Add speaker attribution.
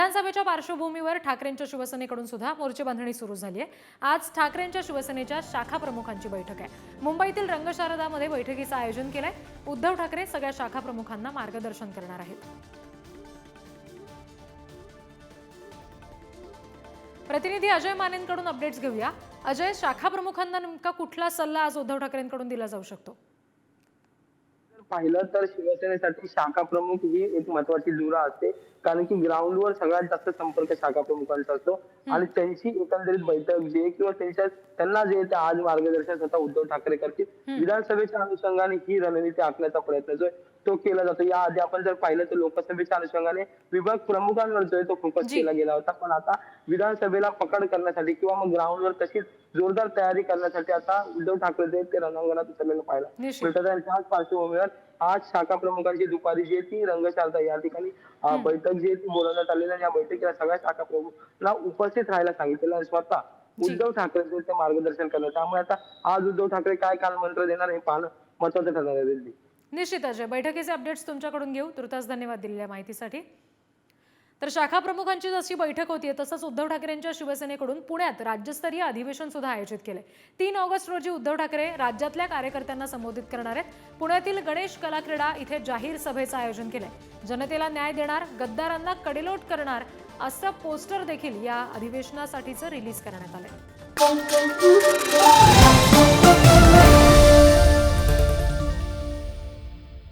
Speaker 1: विधानसभेच्या पार्श्वभूमीवर ठाकरेंच्या शिवसेनेकडून सुद्धा मोर्चे बांधणी सुरू झाली आहे। आज ठाकरेंच्या शिवसेनेच्या शाखा प्रमुखांची बैठक आहे। मुंबईतील रंगशारदामध्ये बैठकीचं आयोजन केलंय। उद्धव ठाकरे सगळ्या शाखा प्रमुखांना मार्गदर्शन करणार आहेत। प्रतिनिधी अजय मानेंकडून अपडेट्स घेऊया। अजय, शाखा प्रमुखांना नेमका कुठला सल्ला आज उद्धव ठाकरेंकडून दिला जाऊ शकतो?
Speaker 2: पाहिलं तर शिवसेनेसाठी शाखा प्रमुख ही एक महत्वाची धुरा असते, कारण की ग्राउंडवर सगळ्यात जास्त संपर्क शाखा प्रमुखांचा असतो आणि त्यांची एकंदरीत बैठक जे किंवा त्यांना जे ते आज मार्गदर्शन स्वतः उद्धव ठाकरे करतील। विधानसभेच्या अनुषंगाने ही रणनीती आखण्याचा प्रयत्न जो आहे तो केला जातो। याआधी आपण जर पाहिलं तर लोकसभेच्या अनुषंगाने विभाग प्रमुखांवर जो आहे तो फोकस केला गेला होता, पण आता विधानसभेला पकड करण्यासाठी किंवा मग ग्राउंडवर तशीच जोरदार तयारी करण्यासाठी आता उद्धव ठाकरे जे ते रणांगणात उतरलेलं पाहायला मिळतं। त्याच पार्श्वभूमीवर आज शाखा प्रमुखांची दुपारी जी ती रंगशारदा या ठिकाणी बैठक जी बोलवण्यात आलेली आहे। या बैठकीला सगळ्या शाखा प्रमुखांना उपस्थित राहायला सांगितलेलं आहे। स्वतः उद्धव ठाकरे ते मार्गदर्शन करणार, त्यामुळे आता आज उद्धव ठाकरे काय कानमंत्र देणार हे पाहणं महत्वाचं ठरणार आहे।
Speaker 1: निश्चित अजय, बैठकीचे अपडेट्स तुमच्याकडून घेऊ। तुर्तास धन्यवाद दिलेल्या माहितीसाठी। तर शाखा प्रमुखांची जशी बैठक होतीये तसंच उद्धव ठाकरेंच्या शिवसेनेकडून पुण्यात राज्यस्तरीय अधिवेशन सुद्धा आयोजित केले। 3 ऑगस्ट रोजी उद्धव ठाकरे राज्यातल्या कार्यकर्त्यांना संबोधित करणार आहेत। पुण्यातील गणेश कला क्रीडा इथे जाहीर सभेचं आयोजन केलंय। जनतेला न्याय देणार, गद्दारांना कडेलोट करणार असं पोस्टर देखील या अधिवेशनासाठीचं रिलीज करण्यात आलंय।